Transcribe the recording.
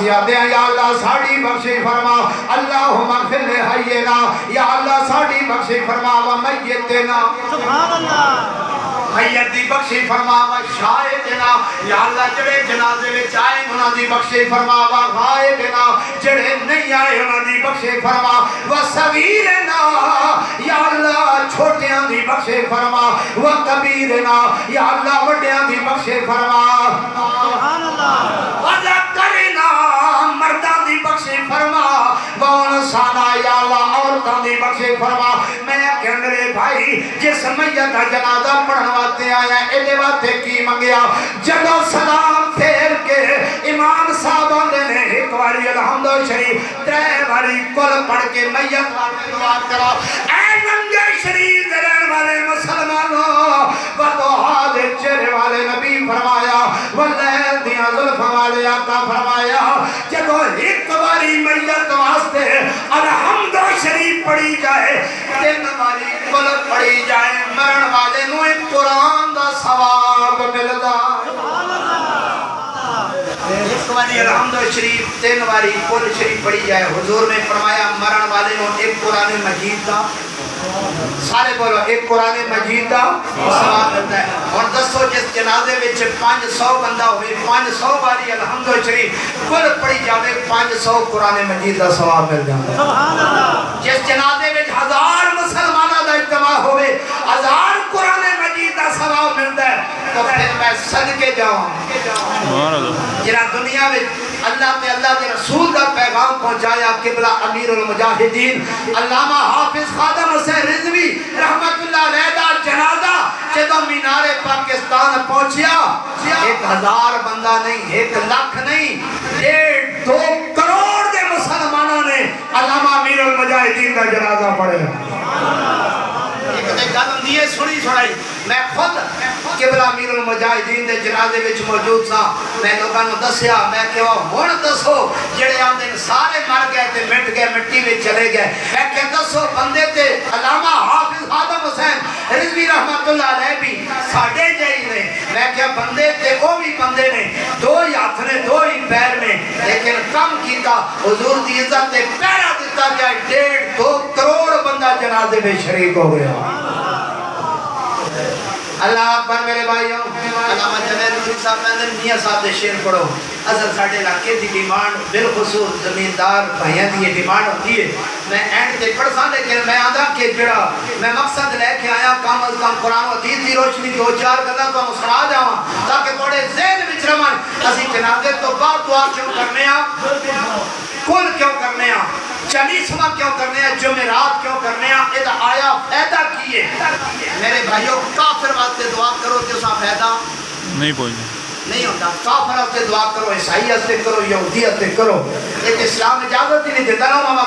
اسی آتے ہیں یا اللہ ساڑی بخشی فرما اللہم اغفر لحینا یا اللہ ساڑی بخشی فرما و میتنا سبحان اللہ میت دی بخشی فرما و شاہدنا یا اللہ جڑے جنازے وچ آئے انہاں دی بخشی فرما و غائبنا جڑے نہیں آئے انہاں دی بخشی فرما و صغیرنا یا اللہ چھوٹیاں دی بخشی فرما و کبیرنا یا اللہ وڈیاں دی بخشی فرما سبحان اللہ و ذکرنا مردان دی بخشی فرما و انسانا یا اللہ عورتان دی بخشی فرما میں کہ میرے بھائی جس میت کا جنازہ پڑھنا آتے آیا ایدے واتے کی منگیا جدو سلام پھیر کے امام صاحبہ نے ایک واری الحمد شریف ترے واری کل پڑھ کے میت والے دعا کرا اے ننگے شریف درین والے مسلمانوں وطوحاد چہرے والے نبی فرمایا واللیل دیا ظلف والے آقا فرمایا جدو ایک واری میت واسطے الحمد شریف پڑھی جائے تین واری کل پڑھی جائے مرن والے نو ایک قرآن دا ثواب ملدا ایک واری الحمد شریف تین واری کل شریف پڑھی جائے حضور نے فرمایا مرن والے نو ایک قرآن مجید دا سارے بولو ایک قرآن مجید دا ثواب ملتا ہے اور دسو جس جنازے وچ 500 بندہ ہوئے 500 باری الحمد شریف کل پڑھی جاوے 500 قرآن مجید دا ثواب مل جاتا ہے سبحان اللہ جس جنازے وچ 1000 مسلمانہ دا اجتماع ہوئے 1000 قرآن مجید دا ثواب ملتا ہے تو پھر میں صدقے جاؤں جنہاں دنیا میں اللہ تے اللہ کے رسول دا پیغام پہنچایا قبلہ امیر المجاہدین علامہ حافظ خادم حسین رضوی رحمت اللہ علیہ دا جنازہ جدو مینار پاکستان پہنچیا 1000 بندہ نہیں 1 لاکھ نہیں 1.5 2 کروڑ دے مسلمانوں نے علامہ امیر المجاہدین دا جنازہ پڑھے ایک دے گل دیئے سنی سنائی میں خود قبلہ امیر المجاہدین دے جنازے وچ موجود سا میں لوگاں نو دسیا میں کہ وہ ہن دسو جڑے آندے سارے مر گئے تے مٹ گئے مٹی وچ چلے گئے میں کہ دسو بندے تے علامہ حافظ خادم حسین رضوی رحمت اللہ علیہ بھی ساڈے جائی نے میں کہ بندے تے وہ بھی بندے نے 2 ہی ہاتھ نے 2 ہی پیر نے لیکن کم کیتا حضور دی عزت تے پہرا دیتا جائے 1.5 2 کروڑ بندہ جنازے میں شریک ہو گیا اللہ اکبر میرے بھائیوں علامہ جنید نوری صاحب میں میاں صاحب دے شعر پڑھو اصل ساڑھے علاقے دی ڈیمانڈ بالخصوص زمیندار بھائیاں دی ڈیمانڈ ہوتی ہے میں اینڈ تے پڑھ سا لیکن میں آدھا کہ جڑا میں مقصد لے کے آیا کم از کم قرآن و حدیث دی روشنی 2-4 گلاں تو ہم سنا جاواں تاکہ بڑے ذہن وچ رہن اسی جنازے تو بعد دعا کیوں کرنے ہاں کل کیوں کرنے ہاں چالیسواں کیوں کرنے ہیں جمعرات کیوں کرنے ہیں یہ آیا فائدہ کیے میرے بھائیوں کافر واسطے دعا کرو کہ اسا فائدہ نہیں پہنچے نہیں ہوتا کافر واسطے دعا کرو عیسائی واسطے کرو یہودی واسطے کرو ایک اسلام اجازت ہی نہیں دیتا نا